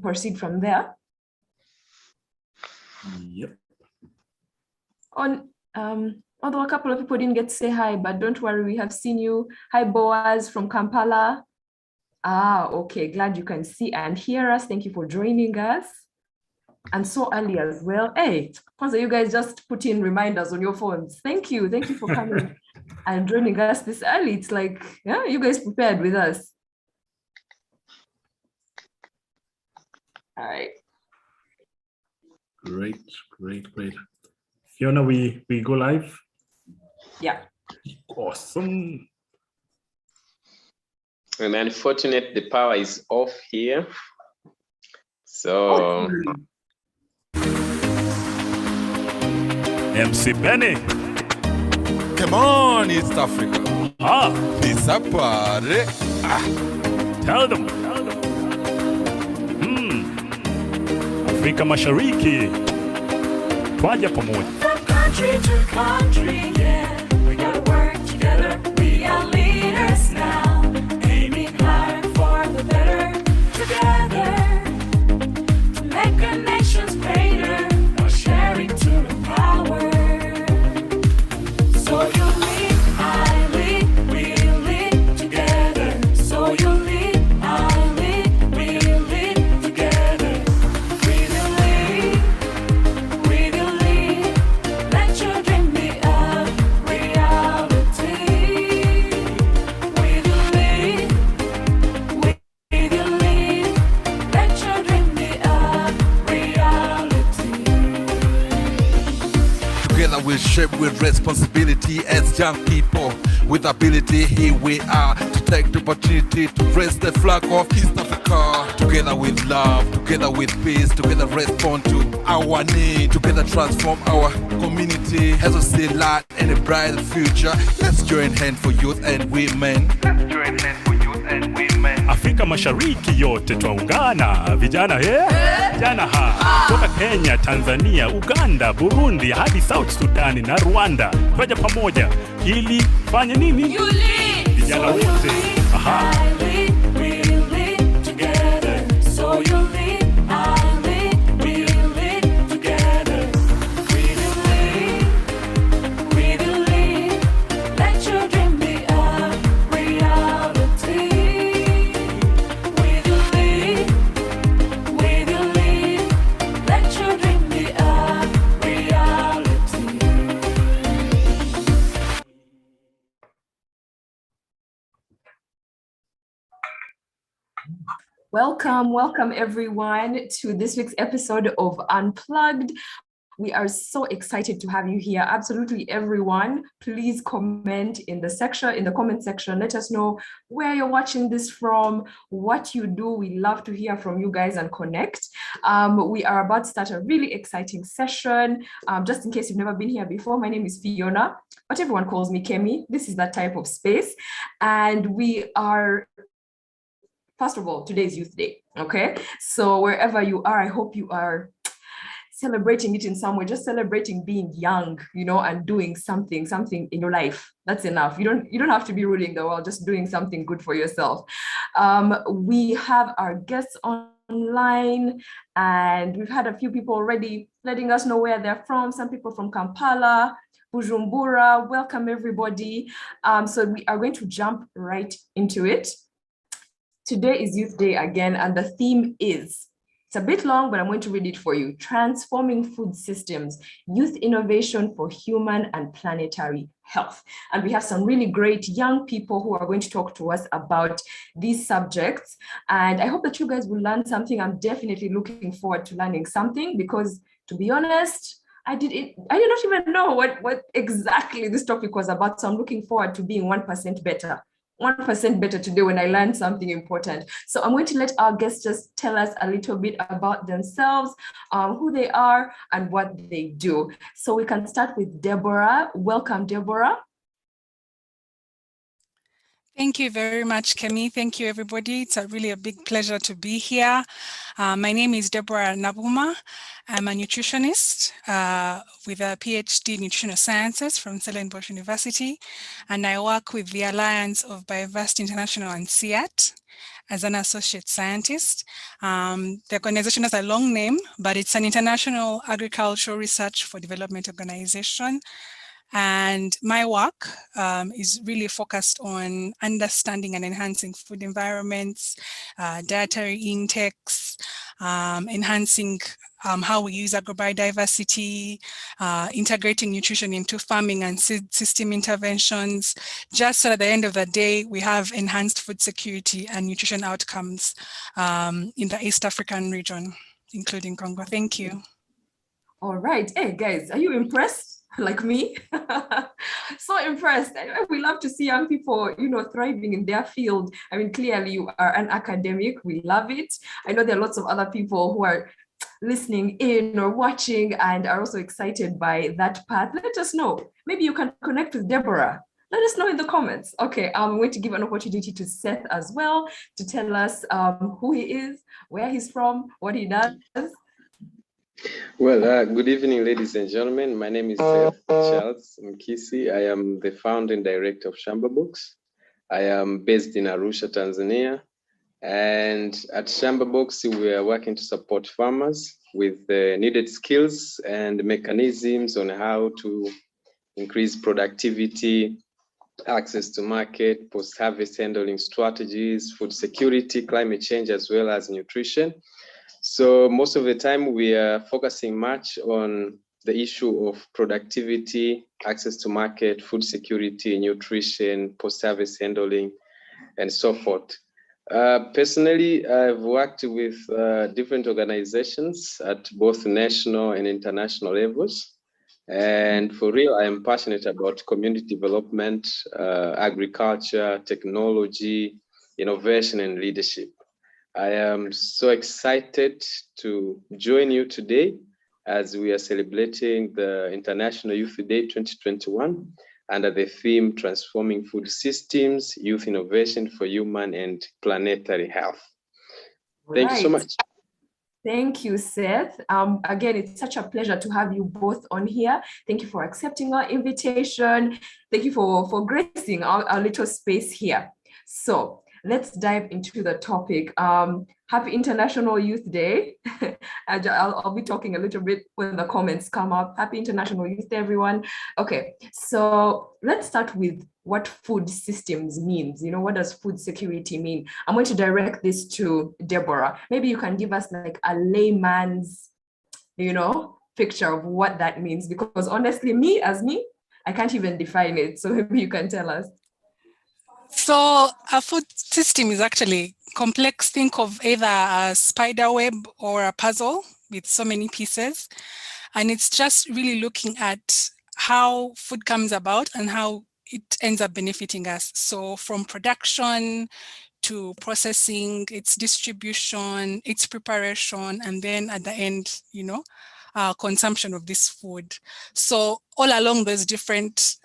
proceed from there. Yep. Although a couple of people didn't get to say hi, but don't worry, we have seen you. Hi, Boaz from Kampala. Okay, glad you can see and hear us. Thank you for joining us. And so early as well. Hey, Kwanza, you guys just put in reminders on your phones. Thank you for coming and joining us this early. It's like, yeah, you guys prepared with us. All right. Great. Fiona, we go live? Yeah. Awesome. And unfortunately, the power is off here. So MC Benny. Come on, East Africa. It's a party. Tell them. Afrika Mashariki. Twaja pamoja. From country to country, yeah. We gotta work together. We are leaders now. Aiming high for the better. Together. To make our nations greater. Our sharing to empower. So you lead, I lead, we lead together. So you lead, I lead, we lead together. We will lead, let your dream be a reality. We will lead, let your dream be a reality. Together we shape with responsibility as young people with ability. Here we are to take the opportunity to raise the flag of East Africa. Together with love, together with peace, together respond to our need, together transform our community as we see light and a brighter future. Let's join hands for youth and women. Afrika Mashariki yote twaungana, vijana vijana kutoka Kenya, Tanzania, Uganda, Burundi hadi South Sudan na Rwanda. Twaja pamoja ili fanye nini? YouLead. Vijana wote. I lead, we lead together. So you lead, I lead, we lead together. We will lead, let your dream be a reality. We will lead, let your dream be a reality. Welcome everyone to this week's episode of Unplugged. We are so excited to have you here. Absolutely everyone. Please comment in the comment section. Let us know where you're watching this from, what you do. We love to hear from you guys and connect. We are about to start a really exciting session. Just in case you've never been here before, my name is Fiona, but everyone calls me Kemi. This is that type of space. And we are, first of all, today's Youth Day, okay? So wherever you are, I hope you are celebrating it in some way, just celebrating being young, and doing something in your life. That's enough. You don't have to be ruling the world, just doing something good for yourself. We have our guests online, and we've had a few people already letting us know where they're from. Some people from Kampala, Bujumbura. Welcome everybody. So we are going to jump right into it. Today is Youth Day again, and the theme is, it's a bit long, but I'm going to read it for you. Transforming food systems, youth innovation for human and planetary health. And we have some really great young people who are going to talk to us about these subjects. And I hope that you guys will learn something. I'm definitely looking forward to learning something because, to be honest, I did not even know what exactly this topic was about. So I'm looking forward to being 1% better. 1% better today when I learned something important. So I'm going to let our guests just tell us a little bit about themselves, who they are and what they do. So we can start with Deborah. Welcome, Deborah. Thank you very much, Kemi. Thank you, everybody. It's really a big pleasure to be here. My name is Deborah Nabuuma. I'm a nutritionist with a PhD in nutritional sciences from Stellenbosch University, and I work with the Alliance of Bioversity International and CIAT. as an associate scientist. The organization has a long name, but it's an international agricultural research for development organization. And my work is really focused on understanding and enhancing food environments, dietary intakes, enhancing how we use agrobiodiversity, integrating nutrition into farming and system interventions, just so at the end of the day, we have enhanced food security and nutrition outcomes in the East African region, including Congo. Thank you. All right. Hey, guys, are you impressed? Like me? So impressed. We love to see young people, thriving in their field. I mean, clearly you are an academic. We love it. I know there are lots of other people who are listening in or watching and are also excited by that path. Let us know. Maybe you can connect with Deborah. Let us know in the comments. Okay, I'm going to give an opportunity to Seth as well to tell us who he is, where he's from, what he does. Well, good evening, ladies and gentlemen. My name is Seth Charles Mkisi. I am the founding director of Shamba Box. I am based in Arusha, Tanzania. And at Shamba Box, we are working to support farmers with the needed skills and mechanisms on how to increase productivity, access to market, post-harvest handling strategies, food security, climate change, as well as nutrition. So most of the time we are focusing much on the issue of productivity, access to market, food security, nutrition, post-harvest handling, and so forth. Personally, I've worked with different organizations at both national and international levels. And for real, I am passionate about community development, agriculture, technology, innovation, and leadership. I am so excited to join you today as we are celebrating the International Youth Day 2021 under the theme Transforming Food Systems, Youth Innovation for Human and Planetary Health. Thank you so much. Thank you, Seth. Again, it's such a pleasure to have you both on here. Thank you for accepting our invitation. Thank you for gracing our little space here. So let's dive into the topic. Happy International Youth Day. I'll be talking a little bit when the comments come up. Happy International Youth Day, everyone. Okay, so let's start with what food systems means. What does food security mean? I'm going to direct this to Deborah. Maybe you can give us like a layman's, picture of what that means, because honestly, I can't even define it. So maybe you can tell us. So a food system is actually complex. Think of either a spider web or a puzzle with so many pieces. And it's just really looking at how food comes about and how it ends up benefiting us. So from production to processing, its distribution, its preparation, and then at the end, consumption of this food. So all along those different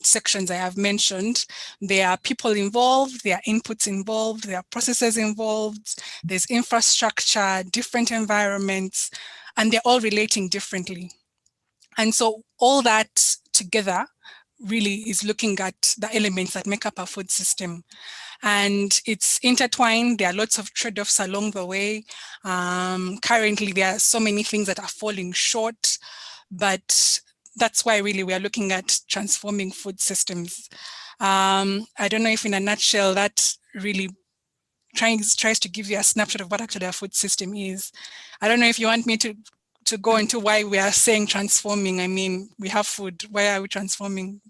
sections I have mentioned, there are people involved, there are inputs involved, there are processes involved, there's infrastructure, different environments, and they're all relating differently. And so all that together really is looking at the elements that make up our food system. And it's intertwined. There are lots of trade-offs along the way. Currently, there are so many things that are falling short, but that's why really we are looking at transforming food systems. I don't know if in a nutshell that really tries to give you a snapshot of what actually a food system is. I don't know if you want me to go into why we are saying transforming. I mean, we have food. Why are we transforming?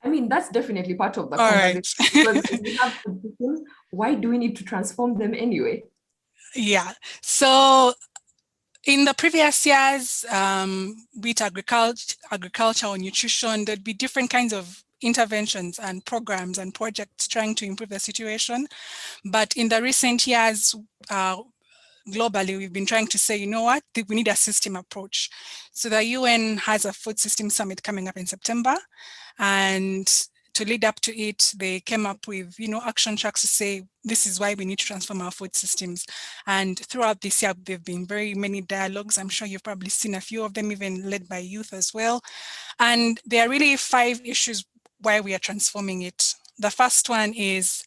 I mean, that's definitely part of the conversation. Because if we have food systems, why do we need to transform them anyway? Yeah. So in the previous years, with agriculture or nutrition, there'd be different kinds of interventions and programs and projects trying to improve the situation. But in the recent years, globally, we've been trying to say, you know what, we need a system approach. So the UN has a food system summit coming up in September. And to lead up to it, they came up with, action tracks to say, this is why we need to transform our food systems. And throughout this year, there have been very many dialogues. I'm sure you've probably seen a few of them, even led by youth as well. And there are really 5 issues why we are transforming it. The first one is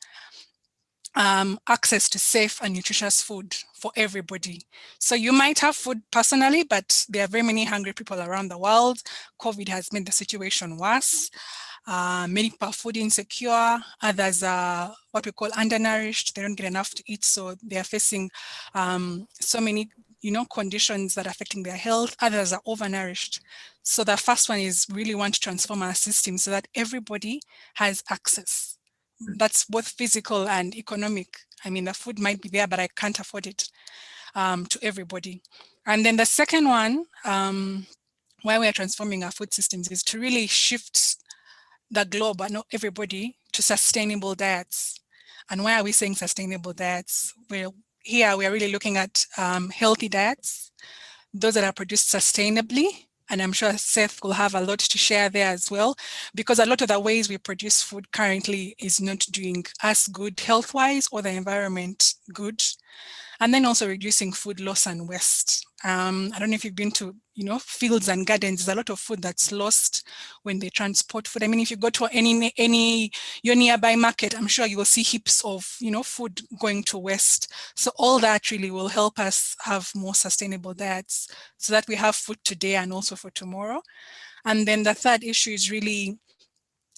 access to safe and nutritious food for everybody. So you might have food personally, but there are very many hungry people around the world. COVID has made the situation worse. Many people are food insecure, others are what we call undernourished. They don't get enough to eat, so they are facing so many conditions that are affecting their health. Others are overnourished. So the first one is really want to transform our system so that everybody has access. That's both physical and economic. I mean, the food might be there, but I can't afford it to everybody. And then the second one, why we are transforming our food systems, is to really shift the globe and not everybody to sustainable diets. And why are we saying sustainable diets? Well, here we are really looking at healthy diets, those that are produced sustainably. And I'm sure Seth will have a lot to share there as well, because a lot of the ways we produce food currently is not doing us good health-wise or the environment good. And then also reducing food loss and waste. I don't know if you've been to, fields and gardens. There's a lot of food that's lost when they transport food. I mean, if you go to any your nearby market, I'm sure you will see heaps of, food going to waste. So all that really will help us have more sustainable diets so that we have food today and also for tomorrow. And then the third issue is really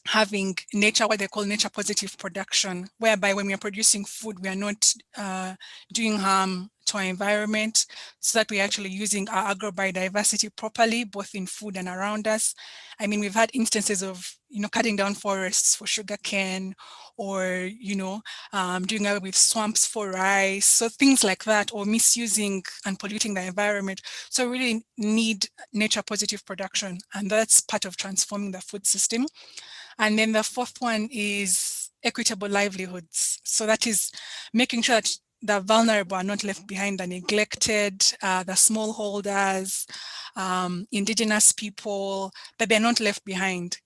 having nature, what they call nature positive production, whereby when we are producing food, we are not doing harm to our environment, so that we're actually using our agrobiodiversity properly, both in food and around us. I mean, we've had instances of, cutting down forests for sugarcane, or, doing away with swamps for rice. So things like that, or misusing and polluting the environment. So we really need nature positive production, and that's part of transforming the food system. And then the fourth one is equitable livelihoods. So that is making sure that the vulnerable are not left behind, the neglected, the smallholders, indigenous people, that they're not left behind.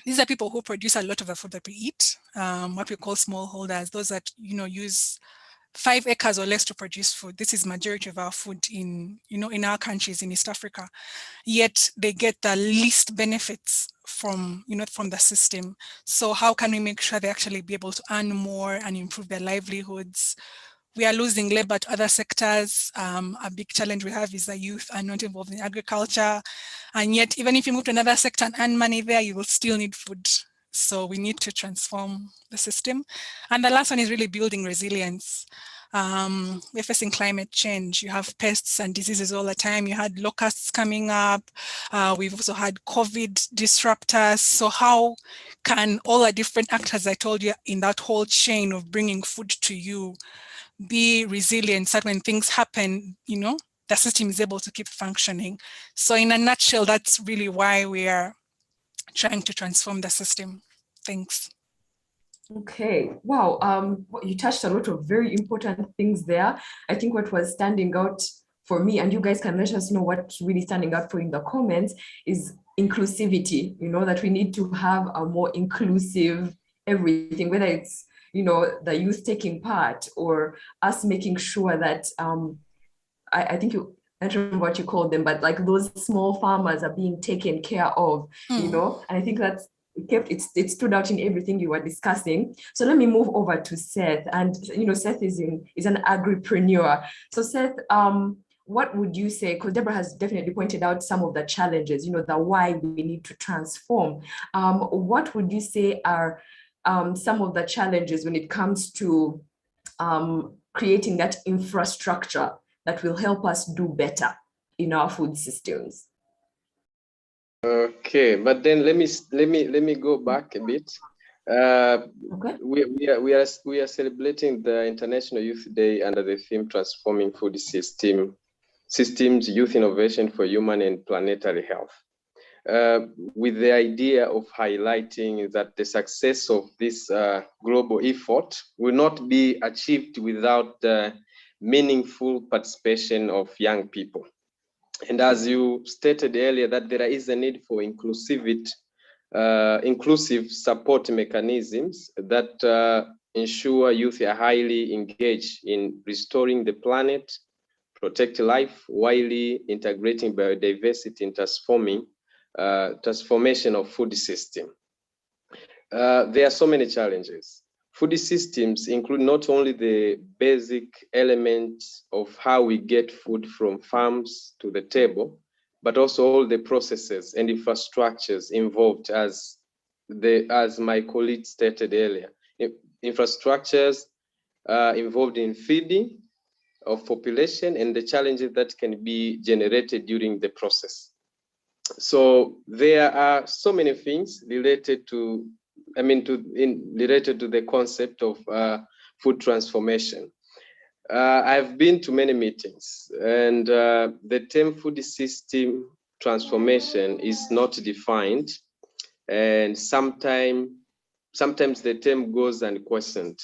These are people who produce a lot of the food that we eat, what we call smallholders, those that, use 5 acres or less to produce food. This is majority of our food in our countries in East Africa. Yet they get the least benefits from the system. So how can we make sure they actually be able to earn more and improve their livelihoods? We are losing labor to other sectors. A big challenge we have is the youth are not involved in agriculture. And yet, even if you move to another sector and earn money there, you will still need food. So we need to transform the system. And the last one is really building resilience. We're facing climate change. You have pests and diseases all the time. You had locusts coming up. We've also had COVID disrupt us. So how can all the different actors I told you in that whole chain of bringing food to you be resilient so that when things happen, the system is able to keep functioning? So in a nutshell, that's really why we are trying to transform the system. Thanks. Okay, wow. You touched a lot of very important things there. I think what was standing out for me, and you guys can let us know what's really standing out for you in the comments, is inclusivity. That we need to have a more inclusive everything, whether it's the youth taking part or us making sure that I think I don't know what you call them, but like those small farmers are being taken care of, and I think that's it stood out in everything you were discussing. So let me move over to Seth. And Seth is an agripreneur. So Seth, what would you say, because Deborah has definitely pointed out some of the challenges, the why we need to transform. What would you say are some of the challenges when it comes to creating that infrastructure that will help us do better in our food systems? Okay, but then let me go back a bit. Okay. We are celebrating the International Youth Day under the theme Transforming Food Systems, Youth Innovation for Human and Planetary Health, with the idea of highlighting that the success of this global effort will not be achieved without the meaningful participation of young people. And as you stated earlier, that there is a need for inclusive support mechanisms that ensure youth are highly engaged in restoring the planet, protect life, while integrating biodiversity and transformation of food system. There are so many challenges. Food systems include not only the basic elements of how we get food from farms to the table, but also all the processes and infrastructures involved, as my colleague stated earlier. Infrastructures involved in feeding of population and the challenges that can be generated during the process. So there are so many things related to, related to the concept of food transformation. I've been to many meetings, and the term food system transformation is not defined, and sometimes the term goes unquestioned.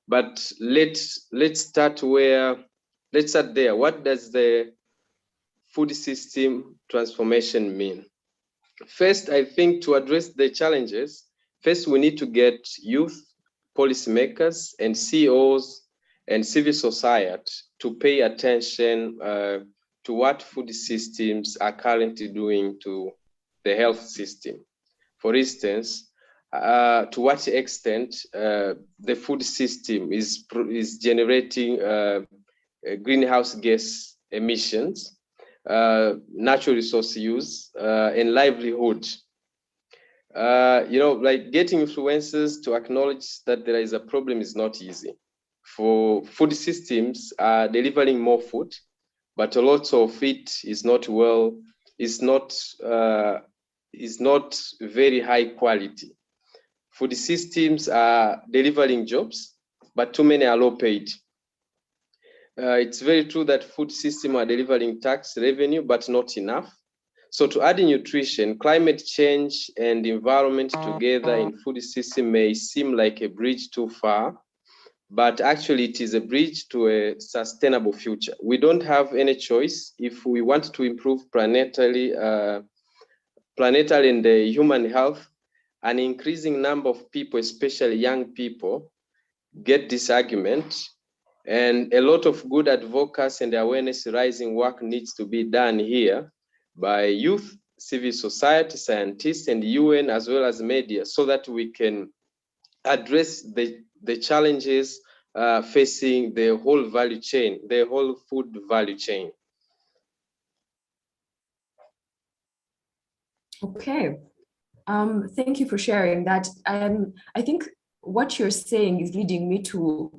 But let's start there. What does the food system transformation mean? First, I think to address the challenges, first we need to get youth, policymakers, and CEOs and civil society to pay attention to what food systems are currently doing to the health system. For instance, to what extent the food system is generating greenhouse gas emissions, natural resource use, and livelihood. Like getting influencers to acknowledge that there is a problem is not easy. For food systems are delivering more food, but a lot of it is not very high quality. Food systems are delivering jobs, but too many are low paid. It's very true that food systems are delivering tax revenue, but not enough. So to add in nutrition, climate change and environment together in food system may seem like a bridge too far, but actually it is a bridge to a sustainable future. We don't have any choice. If we want to improve planetary and the human health, an increasing number of people, especially young people, get this argument. And a lot of good advocacy and awareness raising work needs to be done here by youth, civil society, scientists, and UN, as well as media, so that we can address the challenges facing the whole value chain, the whole food value chain. Okay. Thank you for sharing that. I think what you're saying is leading me to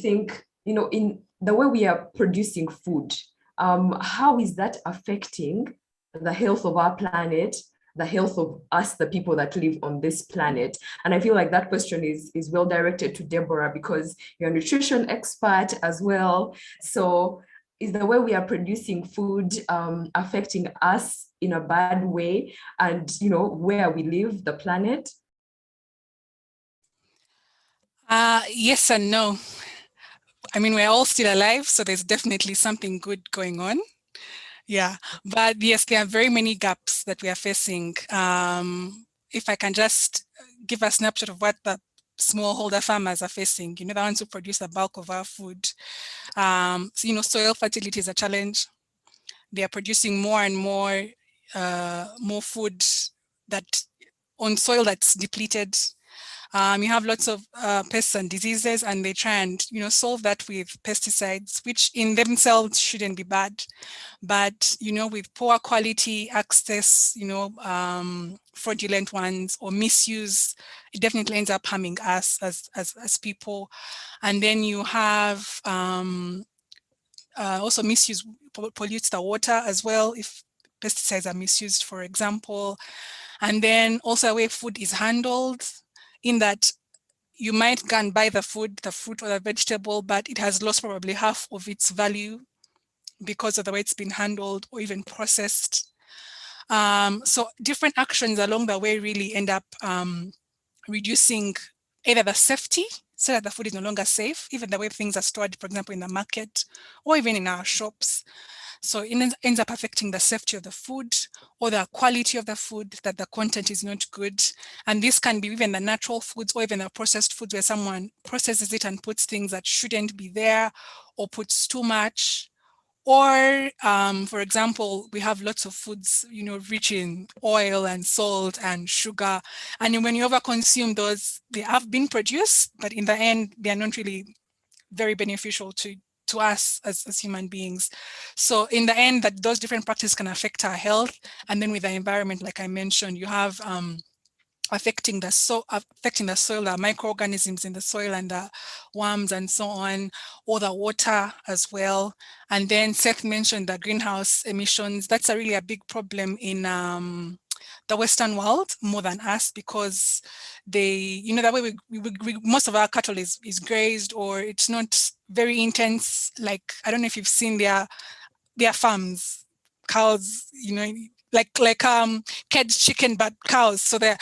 think, in the way we are producing food, how is that affecting the health of our planet, the health of us, the people that live on this planet? And I feel like that question is well directed to Deborah, because you're a nutrition expert as well. So is the way we are producing food affecting us in a bad way, and where we live, the planet? Yes and no. I mean, we're all still alive, so there's definitely something good going on. Yeah, but yes, there are very many gaps that we are facing. If I can just give a snapshot of what the smallholder farmers are facing, the ones who produce the bulk of our food. Soil fertility is a challenge. They are producing more and more food that on soil that's depleted. You have lots of pests and diseases, and they try and solve that with pesticides, which in themselves shouldn't be bad. But with poor quality access, fraudulent ones or misuse, it definitely ends up harming us as people. And then you have also misuse pollutes the water as well if pesticides are misused, for example. And then also the way food is handled, in that you might go and buy the fruit or the vegetable, but it has lost probably half of its value because of the way it's been handled or even processed. So different actions along the way really end up reducing either the safety, so that the food is no longer safe, even the way things are stored, for example, in the market or even in our shops. So it ends up affecting the safety of the food or the quality of the food, that the content is not good. And this can be even the natural foods or even the processed foods, where someone processes it and puts things that shouldn't be there, or puts too much, Or, for example, we have lots of foods, rich in oil and salt and sugar. And when you overconsume those, they have been produced, but in the end, they are not really very beneficial to us as human beings. So in the end, that those different practices can affect our health. And then with the environment, like I mentioned, you have affecting the soil, the microorganisms in the soil and the worms and so on, or the water as well. And then Seth mentioned the greenhouse emissions. That's really a big problem in the Western world more than us, because they, that way we most of our cattle is grazed, or it's not very intense. Like, I don't know if you've seen their farms, cows, like caged chicken, but cows. So they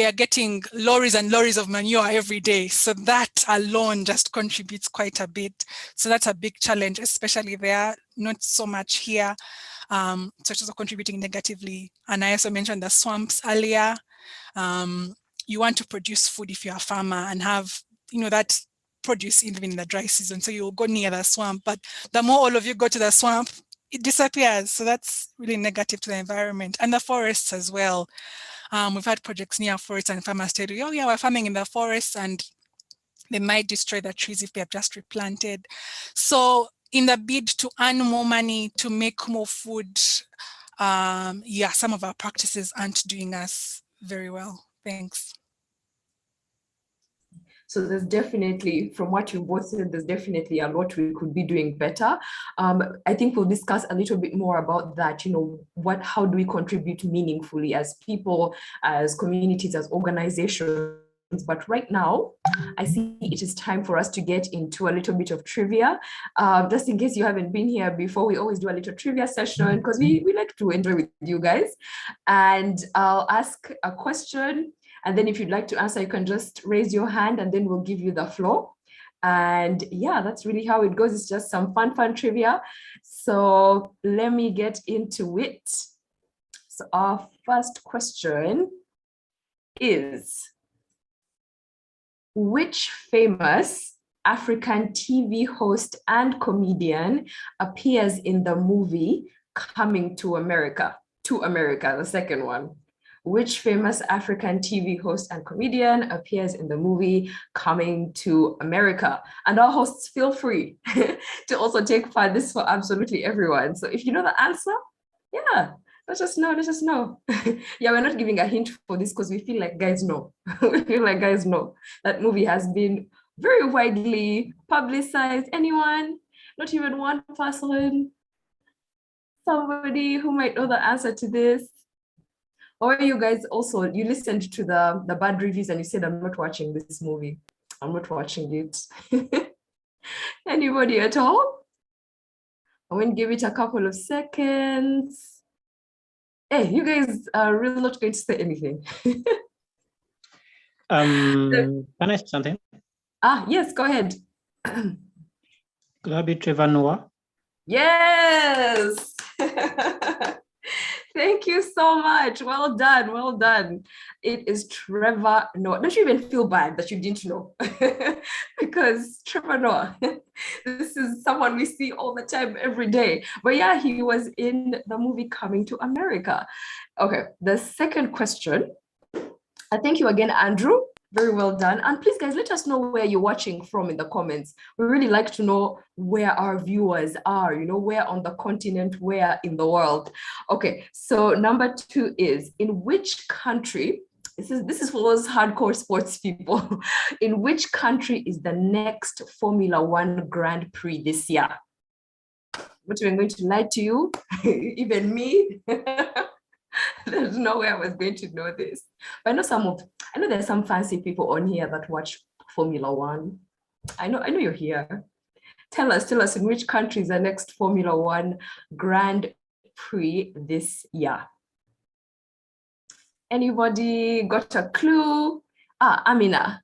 are getting lorries and lorries of manure every day. So that alone just contributes quite a bit. So that's a big challenge, especially there, not so much here. So it's also contributing negatively. And I also mentioned the swamps earlier. You want to produce food if you're a farmer and have, that produce even in the dry season. So you'll go near the swamp, but the more all of you go to the swamp, it disappears. So that's really negative to the environment and the forests as well. We've had projects near forests and farmers tell you, oh yeah, we're farming in the forests, and they might destroy the trees if they have just replanted. So in the bid to earn more money, to make more food, some of our practices aren't doing us very well. Thanks. So there's definitely, from what you both said, there's definitely a lot we could be doing better. I think we'll discuss a little bit more about that, how do we contribute meaningfully as people, as communities, as organizations. But right now, I see it is time for us to get into a little bit of trivia. Just in case you haven't been here before, we always do a little trivia session because we like to enjoy with you guys. And I'll ask a question, and then if you'd like to answer, you can just raise your hand and then we'll give you the floor. And yeah, that's really how it goes. It's just some fun trivia. So let me get into it. So our first question is, which famous African TV host and comedian appears in the movie Coming to America? The second one. Which famous African TV host and comedian appears in the movie Coming to America? And our hosts, feel free to also take part. This for absolutely everyone. So if you know the answer, yeah, let us know. Yeah, we're not giving a hint for this because we feel like guys know. We feel like guys know. That movie has been very widely publicized. Anyone? Not even one person? Somebody who might know the answer to this? Or you guys also, you listened to the bad reviews and you said, I'm not watching this movie. I'm not watching it. Anybody at all? I'm going to give it a couple of seconds. Hey, you guys are really not going to say anything. Can I say something? Yes, go ahead. Could that be Trevor Noah? Yes. Thank you so much. Well done. It is Trevor Noah. Don't you even feel bad that you didn't know? Because Trevor Noah, this is someone we see all the time, every day. But yeah, he was in the movie Coming to America. Okay, the second question. Thank you again, Andrew. Very well done. And please, guys, let us know where you're watching from in the comments. We really like to know where our viewers are, where on the continent, where in the world. Okay, so number 2 is, in which country, this is for those hardcore sports people, in which country is the next Formula One Grand Prix this year? But I'm going to lie to you, even me. There's no way I was going to know this. But I know there's some fancy people on here that watch Formula One. I know you're here. Tell us in which country is the next Formula One Grand Prix this year? Anybody got a clue? Amina,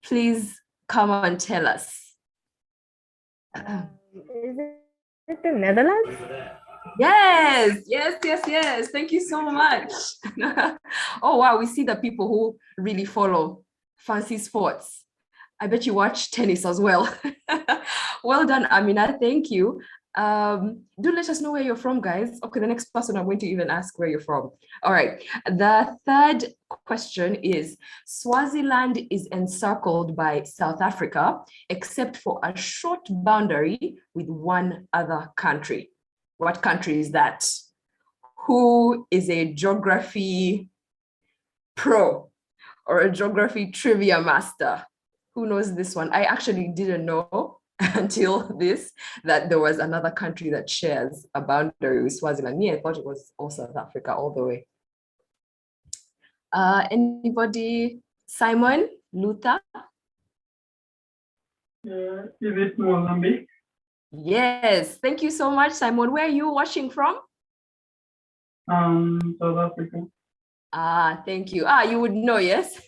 please come and tell us. Is it the Netherlands? Yes. Thank you so much. Oh, wow. We see the people who really follow fancy sports. I bet you watch tennis as well. Well done, Amina. Thank you. Do let us know where you're from, guys. Okay, the next person I'm going to even ask where you're from. All right, the third question is, Swaziland is encircled by South Africa, except for a short boundary with one other country. What country is that? Who is a geography pro or a geography trivia master? Who knows this one? I actually didn't know until this that there was another country that shares a boundary with Swaziland. Me, I thought it was all South Africa all the way. Anybody? Simon, Luther? Is it Mozambique? Yes, thank you so much, Simon. Where are you watching from? South Africa. Thank you. You would know, yes.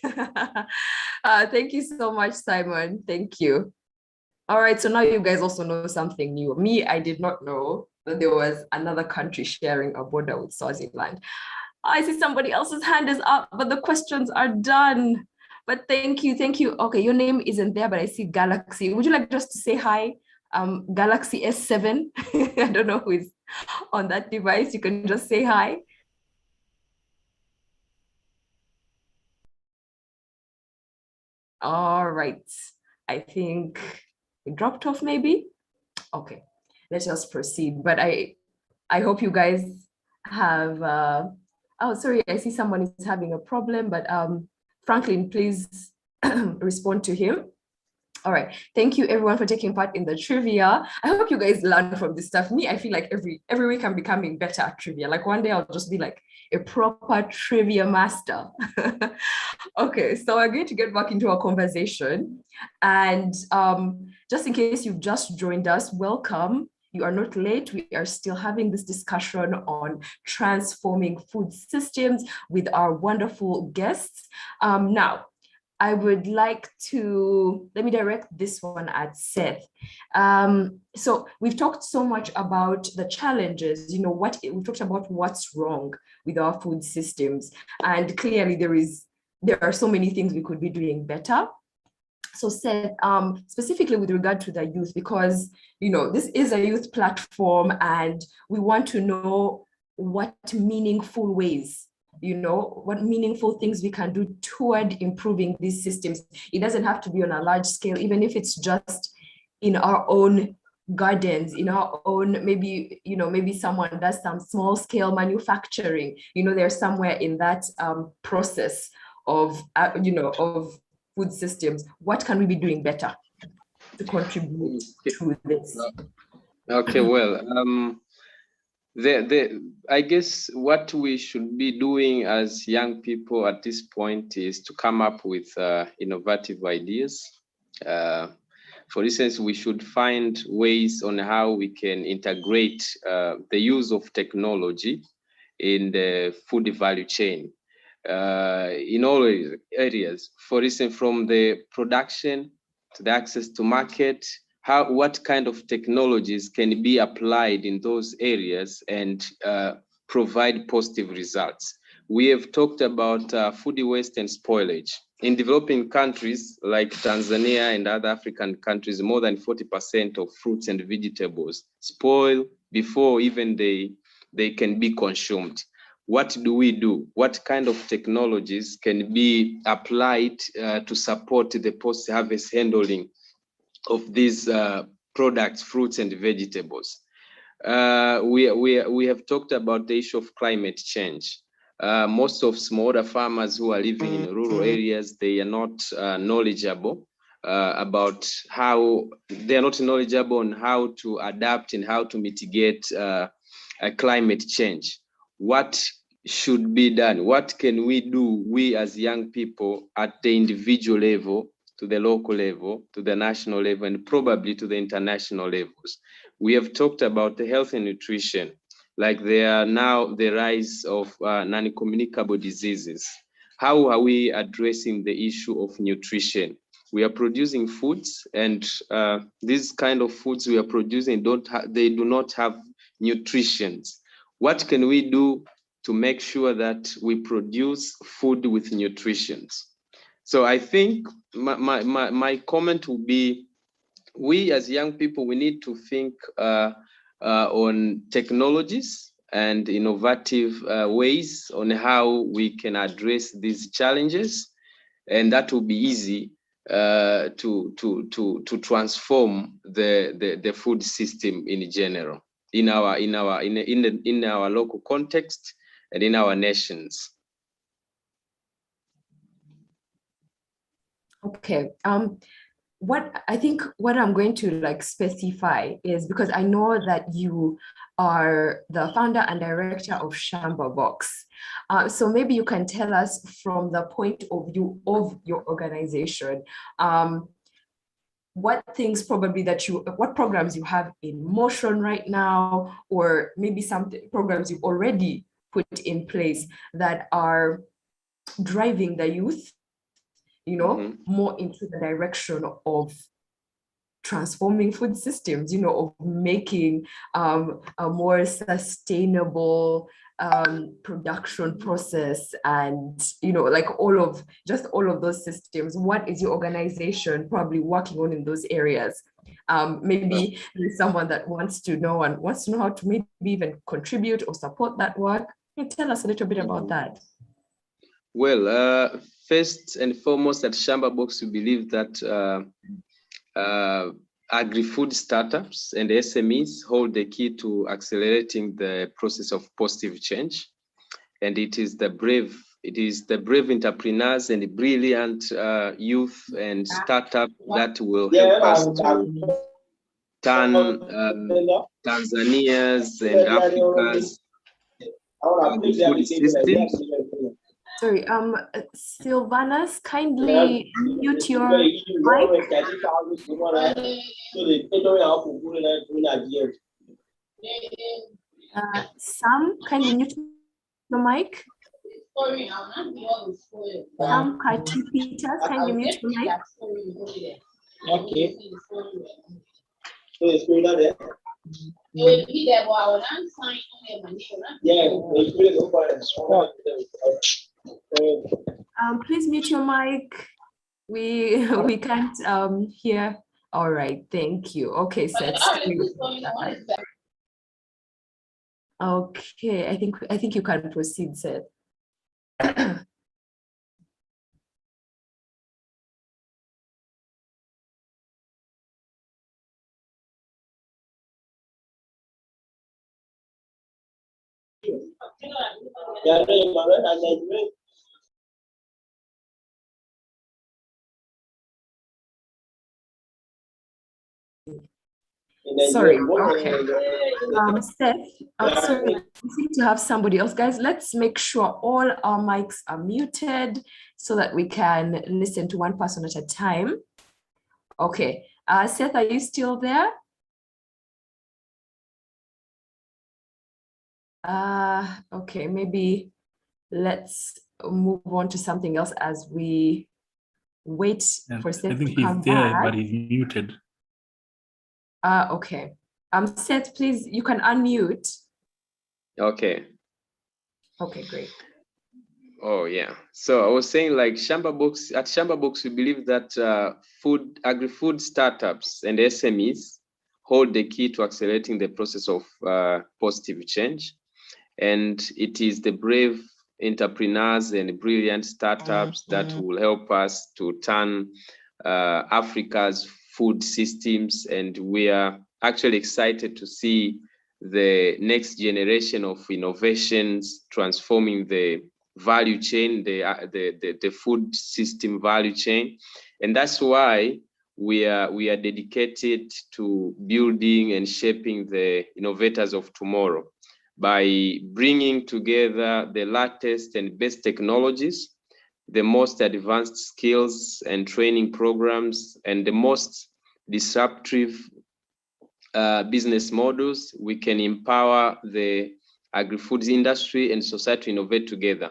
Thank you so much, Simon. Thank you. All right, so now you guys also know something new. Me, I did not know that there was another country sharing a border with Swaziland. I see somebody else's hand is up, but the questions are done. But thank you, thank you. Okay, your name isn't there, but I see Galaxy. Would you like just to say hi? Galaxy S7. I don't know who is on that device. You can just say hi. All right, I think it dropped off maybe. Okay, let's just proceed. But I hope you guys have, oh, sorry, I see someone is having a problem, but Franklin, please respond to him. All right, thank you everyone for taking part in the trivia. I hope you guys learn from this stuff. Me, I feel like every week I'm becoming better at trivia. Like one day I'll just be like a proper trivia master. Okay, so we're going to get back into our conversation. And just in case you've just joined us, welcome. You are not late. We are still having this discussion on transforming food systems with our wonderful guests. Now, I would like to, let me direct this one at Seth. So we've talked so much about the challenges, you know, we've talked about what's wrong with our food systems. And clearly there are so many things we could be doing better. So Seth, specifically with regard to the youth, because, you know, this is a youth platform and we want to know what meaningful ways, you know, what meaningful things we can do toward improving these systems. It doesn't have to be on a large scale, even if it's just in our own gardens, in our own, maybe, you know, maybe someone does some small scale manufacturing, you know, they're somewhere in that process of, you know, of food systems. What can we be doing better to contribute to this? Okay, well, I guess what we should be doing as young people at this point is to come up with innovative ideas. For instance, we should find ways on how we can integrate the use of technology in the food value chain in all areas. For instance, from the production to the access to market, what kind of technologies can be applied in those areas and provide positive results. We have talked about food waste and spoilage. In developing countries like Tanzania and other African countries, more than 40% of fruits and vegetables spoil before even they can be consumed. What do we do? What kind of technologies can be applied to support the post-harvest handling of these products, fruits and vegetables? We have talked about the issue of climate change. Most of smallholder farmers who are living in rural areas, they are not knowledgeable about how, they are not knowledgeable on how to adapt and how to mitigate climate change. What should be done? What can we do, we as young people, at the individual level, to the local level, to the national level, and probably to the international levels? We have talked about the health and nutrition, like there are now the rise of non-communicable diseases. How are we addressing the issue of nutrition? We are producing foods, and these kind of foods we are producing they do not have nutrition. What can we do to make sure that we produce food with nutrition? So I think my comment will be, we as young people, we need to think on technologies and innovative ways on how we can address these challenges, and that will be easy to transform the food system in general in our local context and in our nations. Okay. What I'm going to specify is, because I know that you are the founder and director of Shamba Box. So maybe you can tell us from the point of view of your organization, what programs you have in motion right now, or maybe some programs you've already put in place that are driving the youth, more into the direction of transforming food systems, of making a more sustainable production process, and all of those systems. What is your organization probably working on in those areas? Maybe there's someone that wants to know how to maybe even contribute or support that work. Can you tell us a little bit about that? Well, first and foremost, at Shamba Box, we believe that agri-food startups and SMEs hold the key to accelerating the process of positive change. And it is the brave entrepreneurs and brilliant youth and startup that will help us to turn Tanzania's and Africa's agri-food systems. Sorry, Sylvanus, kindly mute your mic. Sam, kindly mute the mic. Sam Peters, kindly mute the mic. Okay. Please mute your mic. We can't hear. All right, thank you. Okay, Seth. Okay, I think you can proceed, Seth. Sorry, okay. Seth, sorry, we seem to have somebody else. Guys, let's make sure all our mics are muted so that we can listen to one person at a time. Okay, Seth, are you still there? Okay, maybe let's move on to something else as we wait for Seth to come back. I think he's there, but he's muted. Okay. Seth, please, you can unmute. Okay. Okay, great. Oh yeah. So I was saying, like, Shamba Box, at Shamba Box, we believe that agri-food startups and SMEs hold the key to accelerating the process of positive change. And it is the brave entrepreneurs and brilliant startups that will help us to turn Africa's food systems. And we are actually excited to see the next generation of innovations transforming the value chain, the food system value chain. And that's why we are dedicated to building and shaping the innovators of tomorrow by bringing together the latest and best technologies, the most advanced skills and training programs, and the most disruptive business models. We can empower the agri-foods industry and society to innovate together.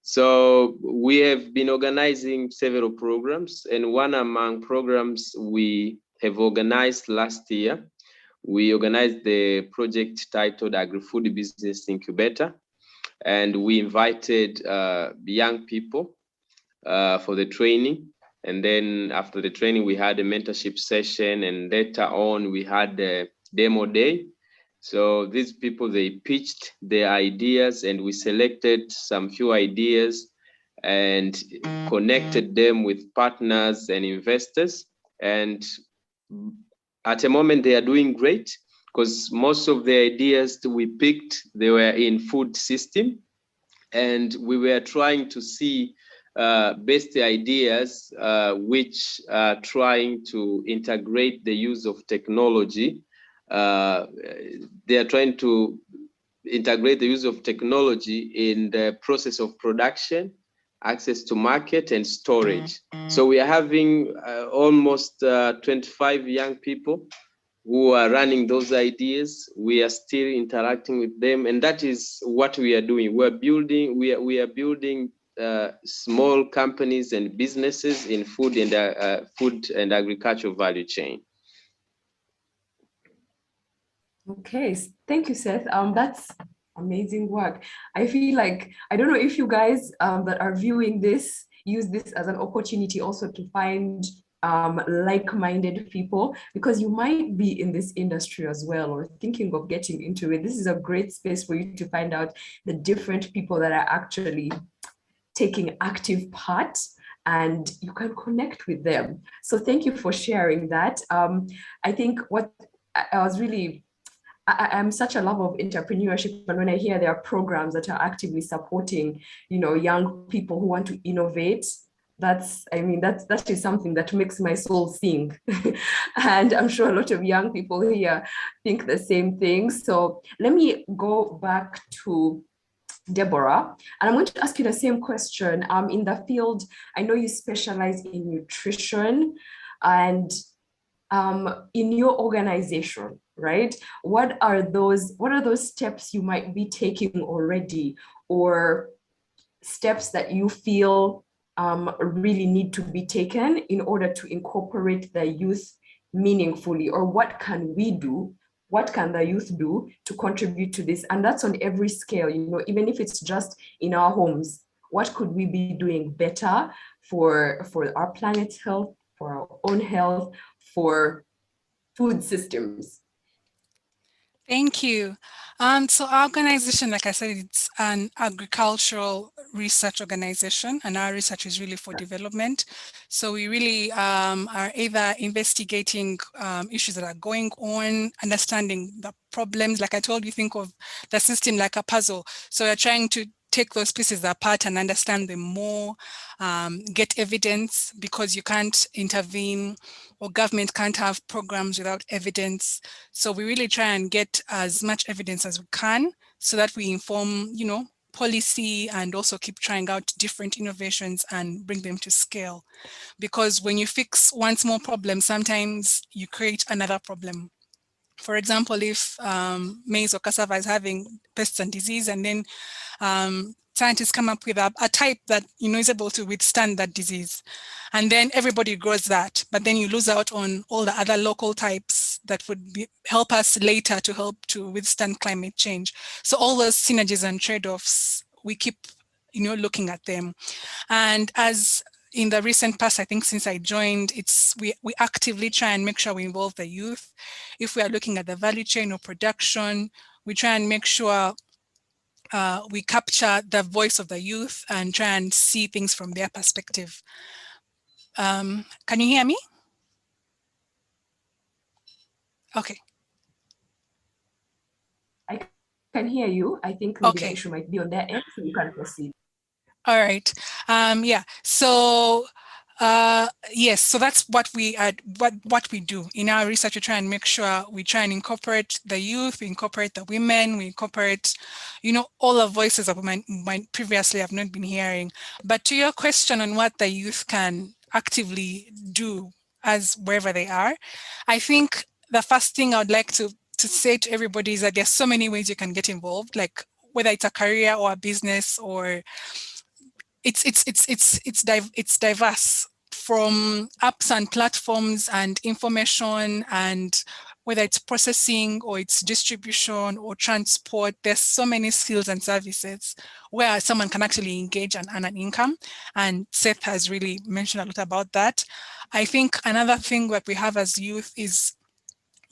So we have been organizing several programs, and one among programs we have organized last year, we organized the project titled Agri-Food Business Incubator, and we invited young people for the training. And then after the training, we had a mentorship session, and later on we had a demo day. So these people, they pitched their ideas, and we selected some few ideas and connected them with partners and investors. And at the moment, they are doing great, because most of the ideas that we picked, they were in food system. And we were trying to see best ideas which are trying to integrate the use of technology. They are trying to integrate the use of technology in the process of production, access to market, and storage. So we are having almost 25 young people who are running those ideas. We are still interacting with them, and that is what we are doing. We are building small companies and businesses in food and agricultural value chain. Okay, thank you, Seth. That's amazing work. I feel like, I don't know if you guys that are viewing this use this as an opportunity also to find like-minded people, because you might be in this industry as well or thinking of getting into it. This is a great space for you to find out the different people that are actually taking active part, and you can connect with them. So thank you for sharing that. I think what I was really, I'm such a lover of entrepreneurship, and when I hear there are programs that are actively supporting, young people who want to innovate, that is something that makes my soul sing. And I'm sure a lot of young people here think the same thing. So let me go back to Deborah, and I'm going to ask you the same question. In the field, I know you specialize in nutrition, and in your organization, right? What are those steps you might be taking already, or steps that you feel really need to be taken in order to incorporate the youth meaningfully? Or what can we do? What can the youth do to contribute to this? And that's on every scale, even if it's just in our homes. What could we be doing better for our planet's health, for our own health, for food systems? Thank you. So our organization, like I said, it's an agricultural research organization, and our research is really for development. So we really are either investigating issues that are going on, understanding the problems. Like I told you, think of the system like a puzzle. So we're trying to take those pieces apart and understand them more, get evidence, because you can't intervene, or government can't have programs without evidence. So we really try and get as much evidence as we can so that we inform, policy, and also keep trying out different innovations and bring them to scale. Because when you fix one small problem, sometimes you create another problem. For example, if maize or cassava is having pests and disease, and then scientists come up with a type that is able to withstand that disease, and then everybody grows that, but then you lose out on all the other local types that would help us later to help to withstand climate change. So all those synergies and trade-offs, we keep looking at them. And as in the recent past, I think since I joined, we actively try and make sure we involve the youth. If we are looking at the value chain or production, we try and make sure we capture the voice of the youth and try and see things from their perspective. Can you hear me? Okay. I can hear you. I think maybe the issue might be on their end, so you can proceed. All right. Yeah. So yes. So that's what we do in our research. We try and make sure we try and incorporate the youth, we incorporate the women, we incorporate, all the voices that we might previously have not been hearing. But to your question on what the youth can actively do as wherever they are, I think the first thing I would like to say to everybody is that there's so many ways you can get involved, like whether it's a career or a business, or it's diverse, from apps and platforms and information, and whether it's processing or it's distribution or transport. There's so many skills and services where someone can actually engage and earn an income. And Seth has really mentioned a lot about that. I think another thing that we have as youth is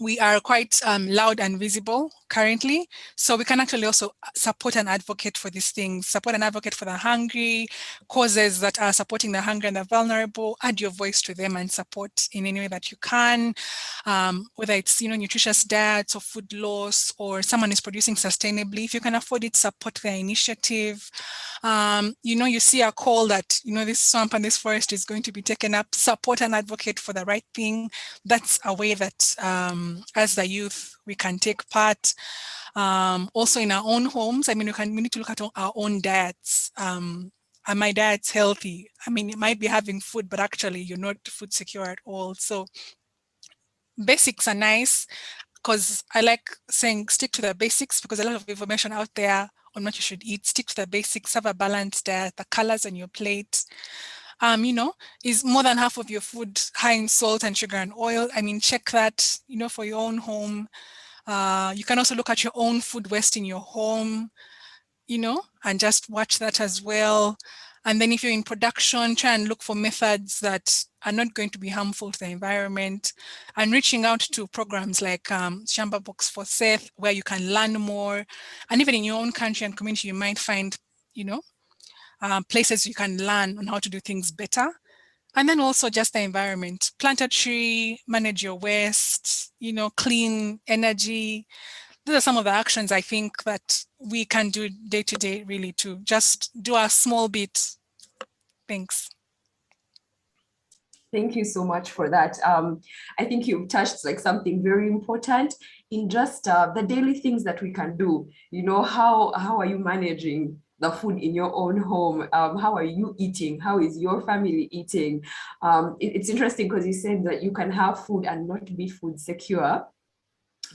we are quite loud and visible currently. So we can actually also support and advocate for these things, support and advocate for the hungry, causes that are supporting the hungry and the vulnerable, add your voice to them and support in any way that you can, whether it's, nutritious diets or food loss, or someone is producing sustainably. If you can afford it, support their initiative. You see a call that, this swamp and this forest is going to be taken up, support and advocate for the right thing. That's a way that as the youth, we can take part. Also in our own homes, we need to look at our own diets. Are my diets healthy? You might be having food, but actually you're not food secure at all. So basics are nice, because I like saying stick to the basics, because a lot of information out there on what you should eat. Stick to the basics, have a balanced diet, the colors on your plate. Is more than half of your food high in salt and sugar and oil? Check that, for your own home. You can also look at your own food waste in your home, and just watch that as well. And then if you're in production, try and look for methods that are not going to be harmful to the environment, and reaching out to programs like Shamba Box for Seth, where you can learn more. And even in your own country and community, you might find, places you can learn on how to do things better. And then also just the environment. Plant a tree, manage your waste, clean energy. These are some of the actions I think that we can do day to day, really, to just do a small bit. Thanks. Thank you so much for that. I think you've touched something very important in just the daily things that we can do. How are you managing the food in your own home? How are you eating? How is your family eating? It's interesting because you said that you can have food and not be food secure.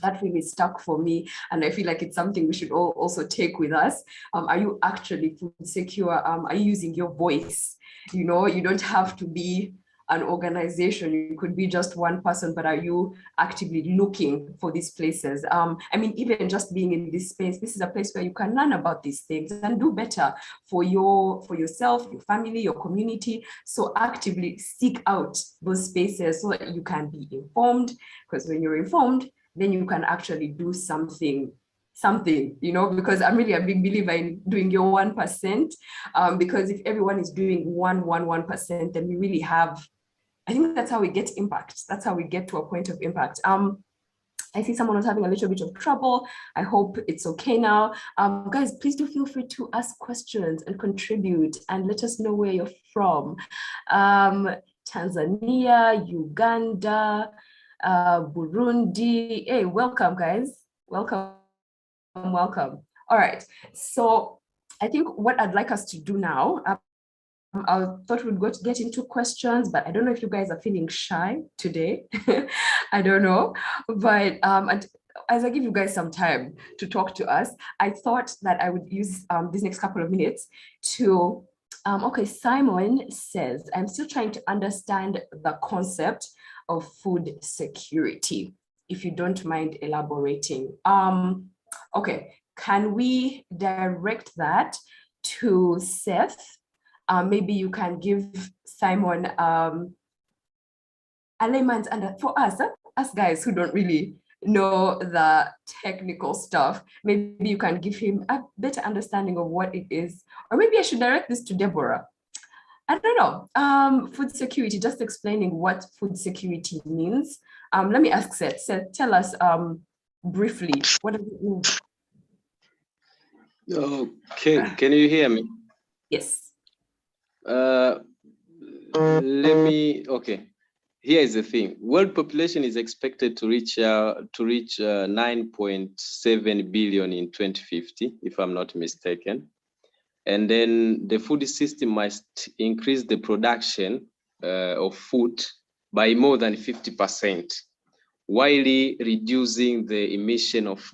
That really stuck for me, and I feel like it's something we should all also take with us. Are you actually food secure? Are you using your voice? You don't have to be an organization. You could be just one person, but are you actively looking for these places? Even just being in this space, this is a place where you can learn about these things and do better for yourself, your family, your community. So actively seek out those spaces so that you can be informed, because when you're informed, then you can actually do something, because I'm really a big believer in doing your 1%, because if everyone is doing 1%, then we really have, I think that's how we get impact. That's how we get to a point of impact. I see someone was having a little bit of trouble. I hope it's okay now. Guys, please do feel free to ask questions and contribute and let us know where you're from. Tanzania, Uganda, Burundi. Hey, welcome, guys. Welcome. All right. So I think what I'd like us to do now, I thought we'd get into questions, but I don't know if you guys are feeling shy today. I don't know. But as I give you guys some time to talk to us, I thought that I would use these next couple of minutes to, okay, Simon says, I'm still trying to understand the concept of food security, if you don't mind elaborating. Okay, can we direct that to Seth? Maybe you can give Simon a layman's under for us guys who don't really know the technical stuff. Maybe you can give him a better understanding of what it is, or maybe I should direct this to Deborah. I don't know. Food security, just explaining what food security means. Let me ask Seth. Seth, tell us briefly, what does it mean? Okay, can you hear me? Yes. Okay. Here is the thing. World population is expected to reach 9.7 billion in 2050, if I'm not mistaken. And then the food system must increase the production of food by more than 50%, while reducing the emission of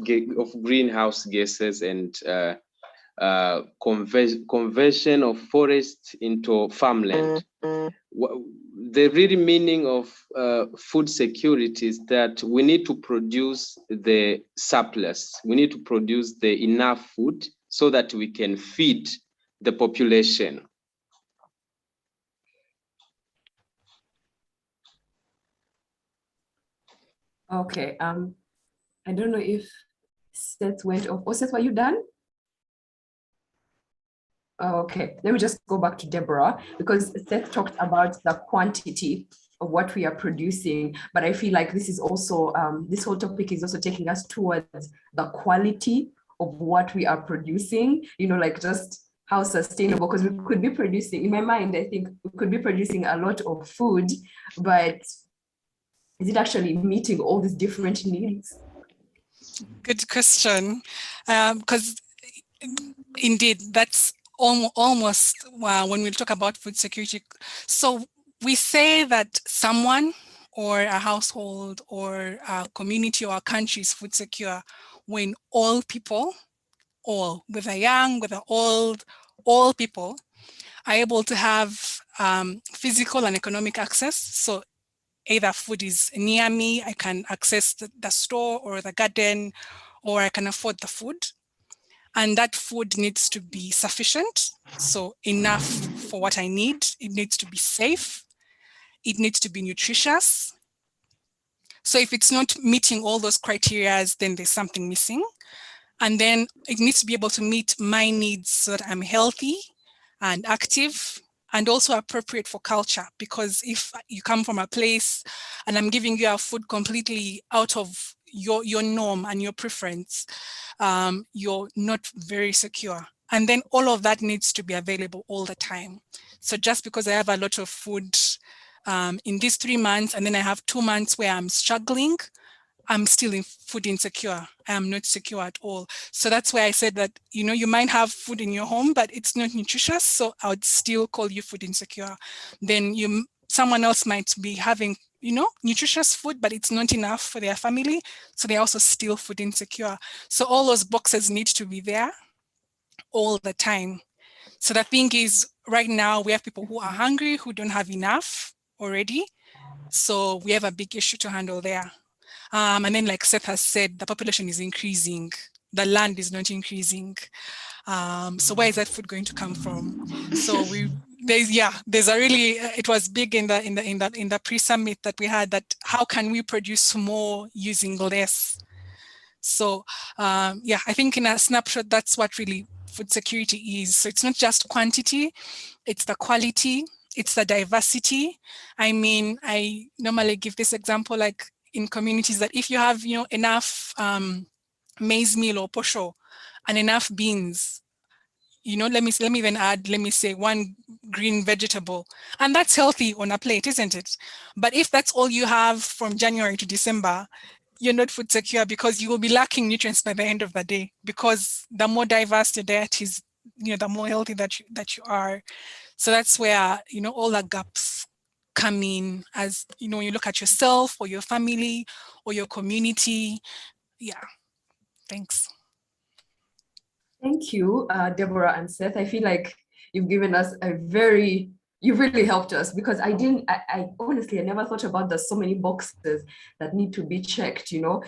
greenhouse gases and conversion of forest into farmland. The real meaning of food security is that we need to produce the surplus. We need to produce the enough food so that we can feed the population. Okay. I don't know if Seth went off. Oh, Seth, were you done? Okay, let me just go back to Deborah, because Seth talked about the quantity of what we are producing, but I feel like this is also, this whole topic is also taking us towards the quality of what we are producing, you know, like just how sustainable, because we could be producing, in my mind, I think we could be producing a lot of food, but is it actually meeting all these different needs? Good question, because indeed, that's almost when we talk about food security. So we say that someone or a household or a community or a country is food secure when all people, all, whether young, whether old, all people are able to have physical and economic access. So either food is near me, I can access the store or the garden, or I can afford the food. And that food needs to be sufficient, so enough for what I need. It needs to be safe. It needs to be nutritious. So if it's not meeting all those criteria, then there's something missing. And then it needs to be able to meet my needs so that I'm healthy and active and also appropriate for culture. Because if you come from a place and I'm giving you a food completely out of your norm and your preference, you're not very secure. And then all of that needs to be available all the time. So just because I have a lot of food in these 3 months, and then I have 2 months where I'm struggling, I'm still food insecure. I am not secure at all. So that's why I said that, you know, you might have food in your home, but it's not nutritious. So I would still call you food insecure. Then someone else might be having, you know, nutritious food, but it's not enough for their family. So they're also still food insecure. So all those boxes need to be there all the time. So the thing is, right now we have people who are hungry, who don't have enough already. So we have a big issue to handle there. And then, like Seth has said, the population is increasing. The land is not increasing. So where is that food going to come from? So there's a really, it was big in the pre-summit that we had, that how can we produce more using less? So I think in a snapshot, that's what really food security is. So it's not just quantity, it's the quality, it's the diversity. I mean, I normally give this example, like in communities, that if you have, you know, enough maize meal or posho and enough beans, you know, let me even add, let me say 1 green vegetable, and that's healthy on a plate, isn't it? But if that's all you have from January to December, you're not food secure, because you will be lacking nutrients by the end of the day, because the more diverse your diet is, you know, the more healthy that you are. So that's where, you know, all the gaps come in, as, you know, you look at yourself or your family or your community. Yeah, thanks. Thank you, Deborah and Seth. I feel like you've given us you've really helped us, because I honestly, I never thought about the so many boxes that need to be checked, you know,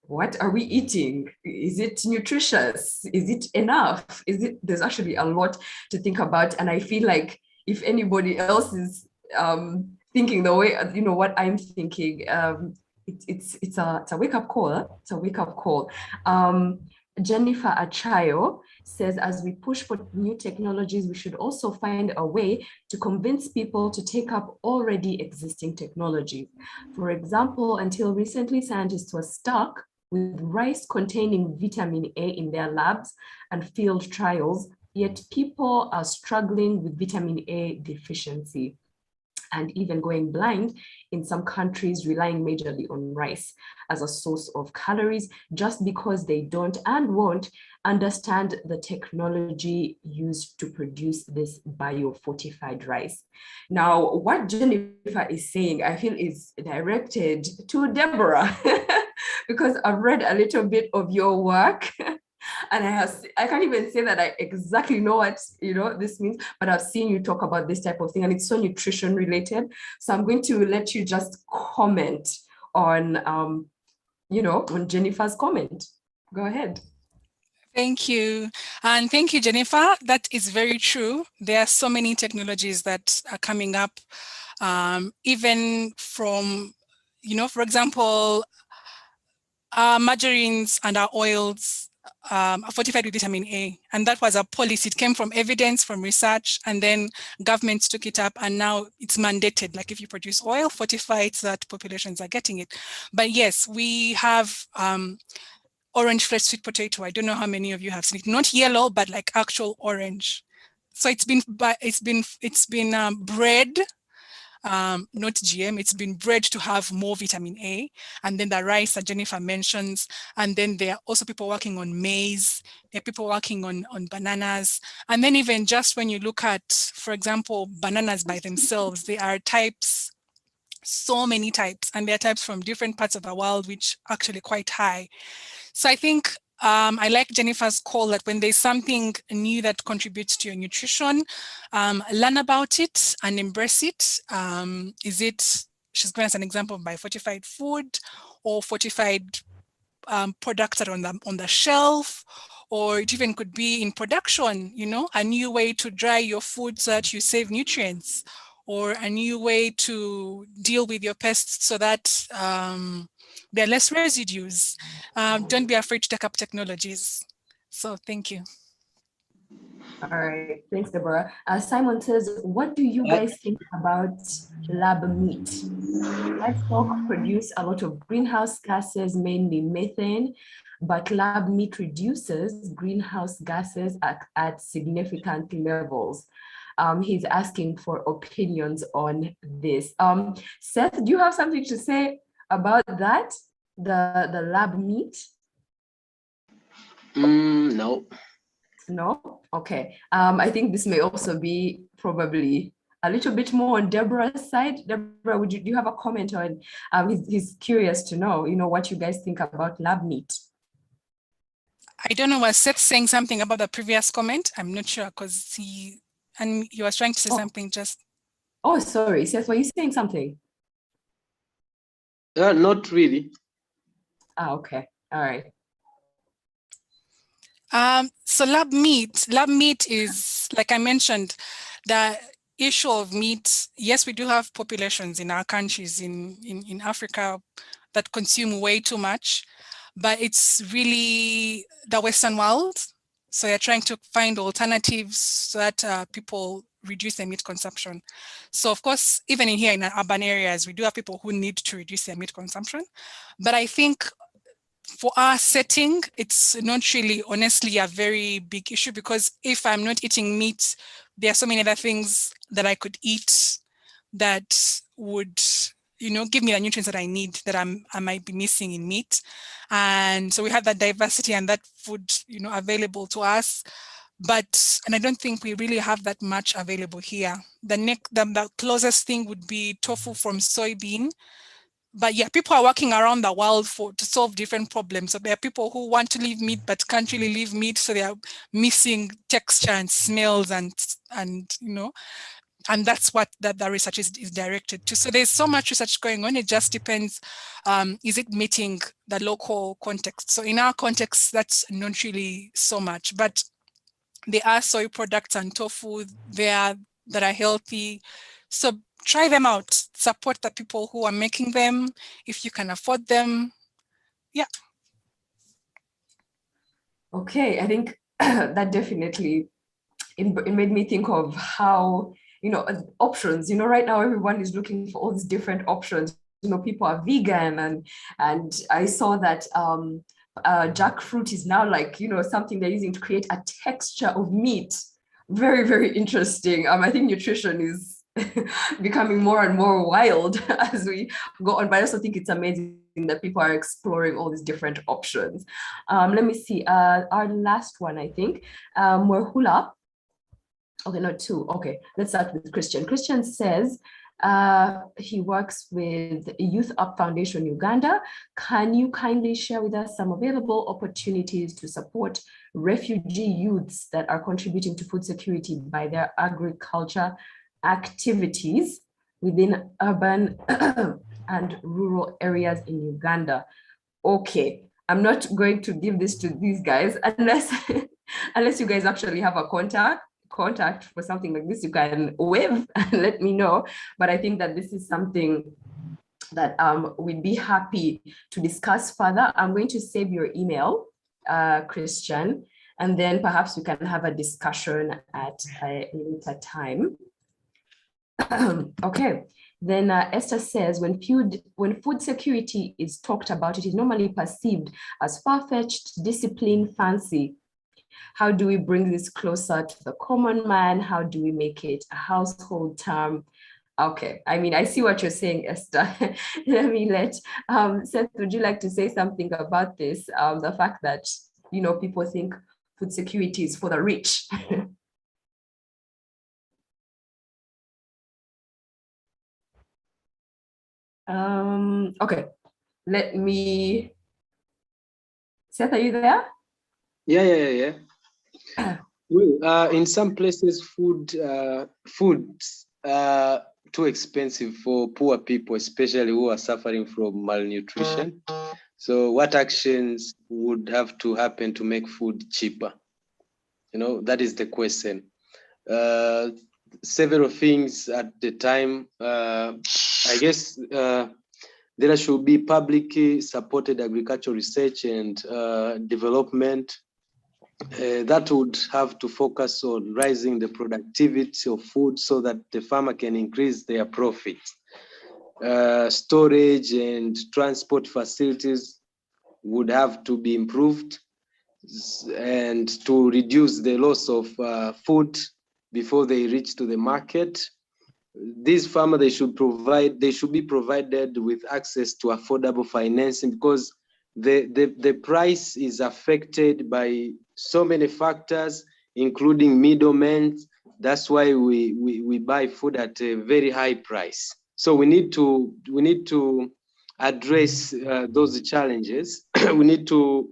what are we eating? Is it nutritious? Is it enough? There's actually a lot to think about. And I feel like if anybody else is thinking the way, you know, what I'm thinking, it's a wake-up call. It's a wake-up call. Jennifer Achayo says, as we push for new technologies, we should also find a way to convince people to take up already existing technologies. For example, until recently, scientists were stuck with rice containing vitamin A in their labs and field trials, yet people are struggling with vitamin A deficiency and even going blind in some countries, relying majorly on rice as a source of calories, just because they don't and won't understand the technology used to produce this biofortified rice. Now, what Jennifer is saying, I feel, is directed to Deborah, because I've read a little bit of your work. And I can't even say that I exactly know what, you know, this means, but I've seen you talk about this type of thing, and it's so nutrition related. So I'm going to let you just comment on, you know, on Jennifer's comment. Go ahead. Thank you. And thank you, Jennifer. That is very true. There are so many technologies that are coming up, even from, you know, for example, our margarines and our oils are fortified with vitamin A. And that was a policy. It came from evidence, from research, and then governments took it up, and now it's mandated. Like if you produce oil, fortify it so that populations are getting it. But yes, we have orange fresh sweet potato. I don't know how many of you have seen it. Not yellow, but like actual orange. So it's been bred, not GM, it's been bred to have more vitamin A. And then the rice that Jennifer mentions. And then there are also people working on maize. There are people working on bananas. And then even just when you look at, for example, bananas by themselves, there are types, so many types, and there are types from different parts of the world, which are actually quite high. So I think I like Jennifer's call that when there's something new that contributes to your nutrition, learn about it and embrace it. She's given us an example by fortified food or fortified products that are on the shelf, or it even could be in production, a new way to dry your food so that you save nutrients, or a new way to deal with your pests so that there are less residues. Don't be afraid to take up technologies. So thank you. All right, thanks, Deborah. Simon says, what do you guys think about lab meat? Livestock produce a lot of greenhouse gases, mainly methane, but lab meat reduces greenhouse gases at significant levels. He's asking for opinions on this. Seth, do you have something to say about that, the lab meat? No. No? Okay. I think this may also be probably a little bit more on Deborah's side. Deborah, do you have a comment on, he's curious to know, what you guys think about lab meat? I don't know, was Seth saying something about the previous comment? I'm not sure, because he was trying to say something just. Oh, sorry, Seth, were you saying something? Not really. Okay, all right. So lab meat is, like I mentioned, the issue of meat. Yes, we do have populations in our countries in Africa that consume way too much, but it's really the Western world. So they're trying to find alternatives so that people reduce their meat consumption. So of course, even in here in urban areas, we do have people who need to reduce their meat consumption. But I think for our setting, it's not really, honestly, a very big issue, because if I'm not eating meat, there are so many other things that I could eat that would, give me the nutrients that I need that I might be missing in meat. And so we have that diversity and that food, available to us. And I don't think we really have that much available here. The closest thing would be tofu from soybean. But yeah, people are working around the world to solve different problems. So there are people who want to leave meat but can't really leave meat, so they are missing texture and smells and that's what the research is directed to. So there's so much research going on. It just depends, is it meeting the local context? So in our context, that's not really so much, but there are soy products and tofu there that are healthy. So try them out, support the people who are making them, if you can afford them. Yeah. Okay, I think that definitely, it made me think of how, options, right now everyone is looking for all these different options. People are vegan, and I saw that jackfruit is now like, something they're using to create a texture of meat. Very, very interesting. I think nutrition is becoming more and more wild as we go on, but I also think it's amazing that people are exploring all these different options. Let me see, our last one, I think, Morhula. Okay, not two. Okay, let's start with Christian. Christian says he works with Youth Up Foundation Uganda. Can you kindly share with us some available opportunities to support refugee youths that are contributing to food security by their agriculture activities within urban and rural areas in Uganda? Okay, I'm not going to give this to these guys unless you guys actually have a contact for something like this. You can wave and let me know, but I think that this is something that we'd be happy to discuss further. I'm going to save your email, Christian, and then perhaps we can have a discussion at a later time. Okay, then Esther says, when food security is talked about, it is normally perceived as far-fetched, discipline, fancy. How do we bring this closer to the common man? How do we make it a household term? Okay, I mean, I see what you're saying, Esther. Let me Seth, would you like to say something about this? The fact that, you know, people think food security is for the rich. Okay, Seth, are you there? Yeah. Well, in some places, food's too expensive for poor people, especially who are suffering from malnutrition. So what actions would have to happen to make food cheaper? You know, that is the question. Several things at the time. I guess there should be publicly supported agricultural research and development. That would have to focus on raising the productivity of food so that the farmer can increase their profit. Storage and transport facilities would have to be improved and to reduce the loss of food before they reach to the market. These farmers, they should be provided with access to affordable financing, because the price is affected by so many factors, including middlemen. That's why we buy food at a very high price. So we need to address those challenges. We need to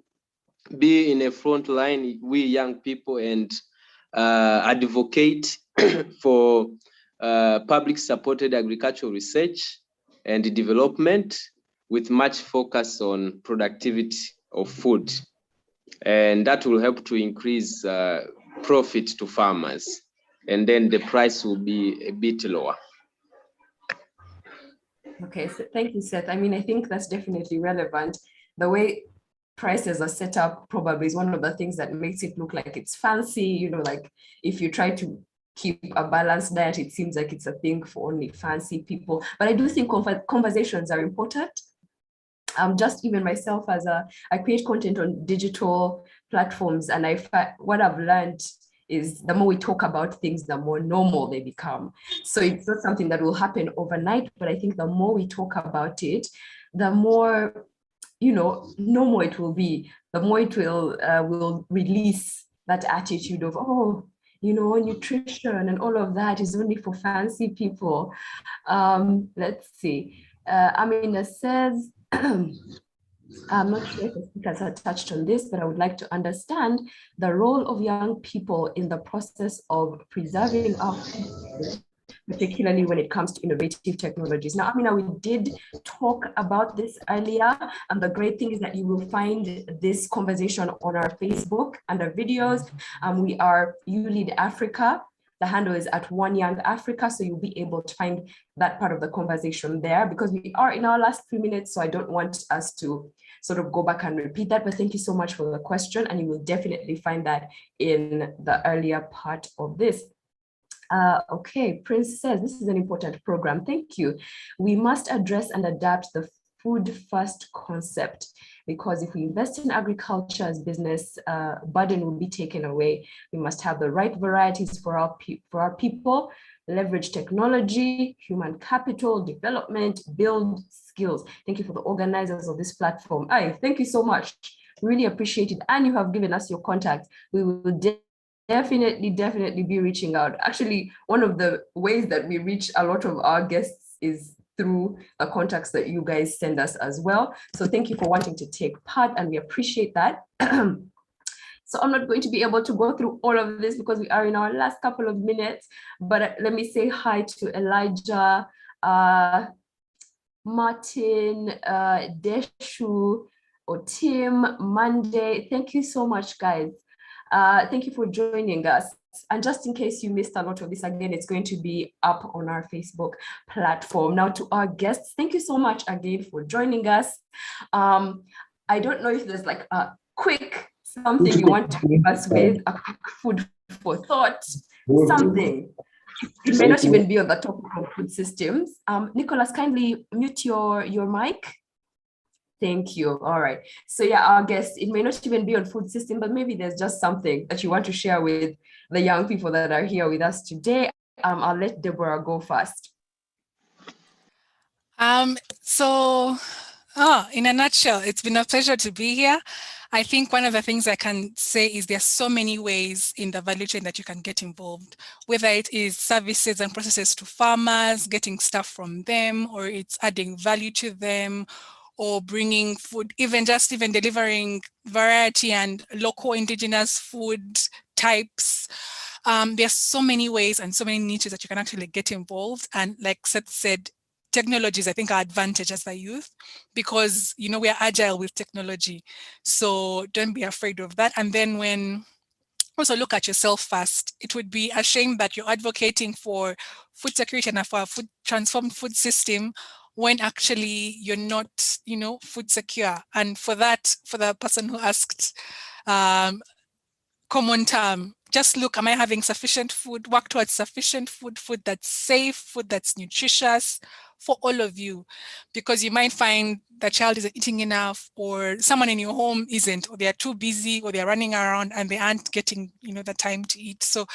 be in a front line, we young people, and advocate for public supported agricultural research and development with much focus on productivity of food. And that will help to increase profit to farmers. And then the price will be a bit lower. Okay, so thank you, Seth. I mean, I think that's definitely relevant. The way prices are set up probably is one of the things that makes it look like it's fancy. You know, like if you try to keep a balanced diet, it seems like it's a thing for only fancy people. But I do think conversations are important. Just even myself, I create content on digital platforms, and what I've learned is the more we talk about things, the more normal they become. So it's not something that will happen overnight, but I think the more we talk about it, the more, you know, normal it will be, the more it will release that attitude of, oh, you know, nutrition and all of that is only for fancy people. Let's see. Amina says, I'm not sure if the speakers have touched on this, but I would like to understand the role of young people in the process of preserving our food, particularly when it comes to innovative technologies. Now, Amina, we did talk about this earlier, and the great thing is that you will find this conversation on our Facebook under videos. We are YouLead Africa. The handle is at One Young Africa, so you'll be able to find that part of the conversation there, because we are in our last few minutes, so I don't want us to sort of go back and repeat that, but thank you so much for the question, and you will definitely find that in the earlier part of this. Okay, Prince says, this is an important program. Thank you. We must address and adapt the food first concept, because if we invest in agriculture as business, burden will be taken away. We must have the right varieties for our people, leverage technology, human capital, development, build skills. Thank you for the organizers of this platform. Thank you so much. Really appreciate it. And you have given us your contact. We will definitely be reaching out. Actually, one of the ways that we reach a lot of our guests is through the contacts that you guys send us as well. So thank you for wanting to take part, and we appreciate that. So I'm not going to be able to go through all of this because we are in our last couple of minutes, but let me say hi to Elijah, Martin, Deshu, Otim, Monday. Thank you so much, guys. Thank you for joining us. And just in case you missed a lot of this, again, it's going to be up on our Facebook platform. Now, to our guests, thank you so much again for joining us. I don't know if there's like a quick something you want to leave us with, a quick food for thought, something. It may not even be on the topic of food systems. Nicholas, kindly mute your mic. Thank you. All right. So yeah, our guest, it may not even be on food system, but maybe there's just something that you want to share with the young people that are here with us today. I'll let Deborah go first. In a nutshell, it's been a pleasure to be here. I think one of the things I can say is there's so many ways in the value chain that you can get involved, whether it is services and processes to farmers, getting stuff from them, or it's adding value to them, or bringing food, even delivering variety and local indigenous food types. There's so many ways and so many niches that you can actually get involved. And like Seth said, technologies, I think, are advantage as the youth because, we are agile with technology. So don't be afraid of that. And then also look at yourself first. It would be a shame that you're advocating for food security and for a transformed food system when actually you're not, food secure. And for the person who asked, common term, just look, am I having sufficient food? Work towards sufficient food that's safe, food that's nutritious for all of you, because you might find the child isn't eating enough, or someone in your home isn't, or they are too busy, or they're running around and they aren't getting, the time to eat. So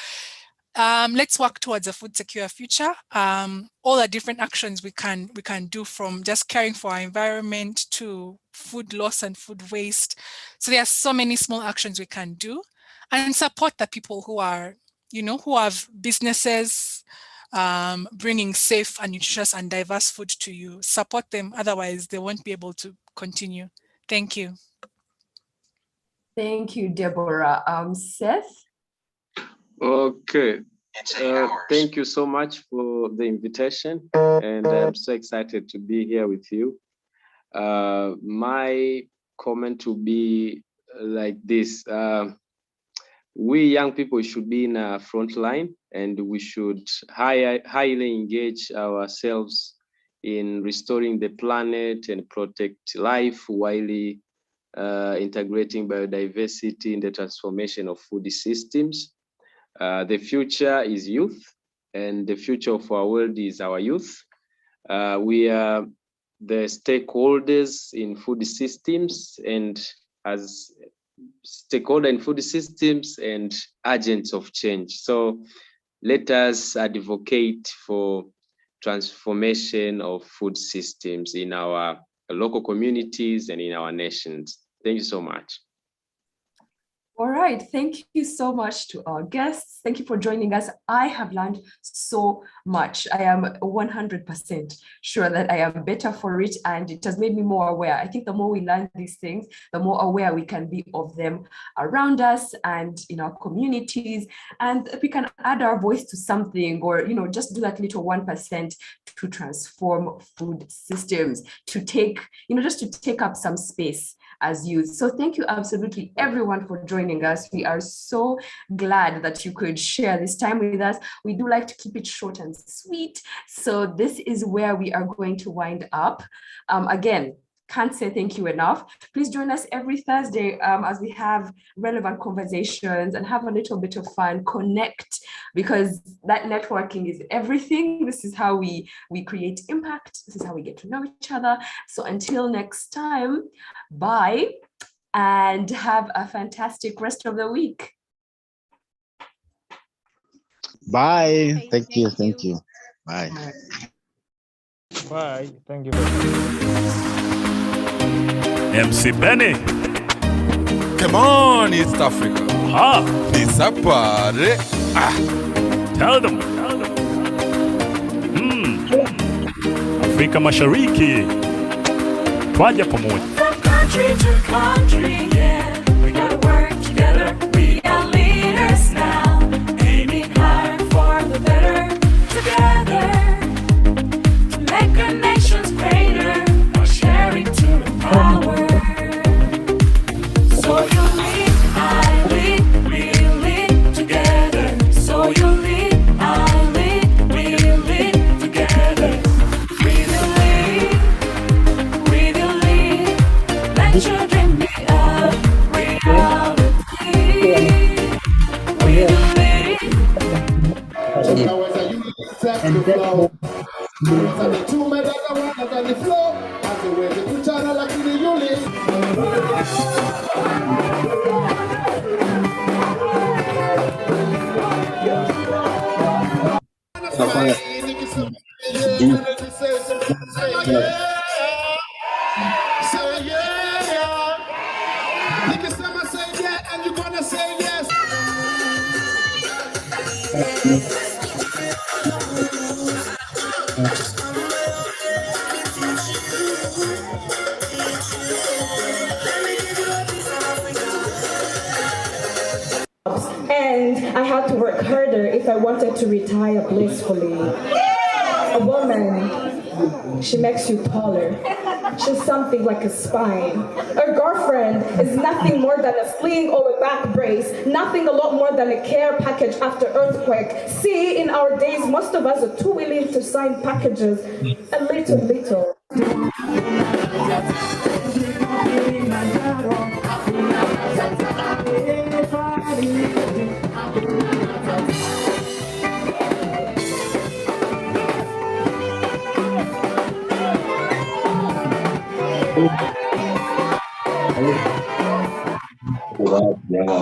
let's work towards a food secure future. All the different actions we can do, from just caring for our environment to food loss and food waste. So there are so many small actions we can do, and support the people who are, who have businesses bringing safe and nutritious and diverse food to you. Support them, otherwise they won't be able to continue. Thank you. Thank you, Deborah. Seth? Okay. Thank you so much for the invitation, and I'm so excited to be here with you. My comment will be like this. We young people should be in a front line, and we should highly engage ourselves in restoring the planet and protect life while integrating biodiversity in the transformation of food systems. The future is youth, and the future of our world is our youth. We are the stakeholders in food systems, and as stakeholder in food systems and agents of change. So let us advocate for transformation of food systems in our local communities and in our nations. Thank you so much. All right, thank you so much to our guests. Thank you for joining us. I have learned so much. I am 100% sure that I am better for it, and it has made me more aware. I think the more we learn these things, the more aware we can be of them around us and in our communities. And we can add our voice to something, or just do that little 1% to transform food systems, to take, just to take up some space as youth. So thank you absolutely everyone for joining us. We are so glad that you could share this time with us. We do like to keep it short and sweet. So this is where we are going to wind up. Again, can't say thank you enough. Please join us every Thursday as we have relevant conversations and have a little bit of fun, connect, because that networking is everything. This is how we create impact. This is how we get to know each other. So until next time, bye, and have a fantastic rest of the week. Bye. Okay, Thank you. Bye. Bye. Thank you. MC Benny. Come on, East Africa. It's a party. Tell them. Afrika Mashariki. Twaja pamoja. From country to country, yeah, we gotta work together. We are leaders now, aiming high for the better together. To make our nations greater, by sharing to empower. So you lead, I lead, we lead together. and get more And I had to work harder if I wanted to retire blissfully. A woman, she makes you taller. She's something like a spine. A girlfriend is nothing more than a sling or a back brace, nothing a lot more than a care package after earthquake. See, in our days, most of us are too willing to sign packages a little. Yeah.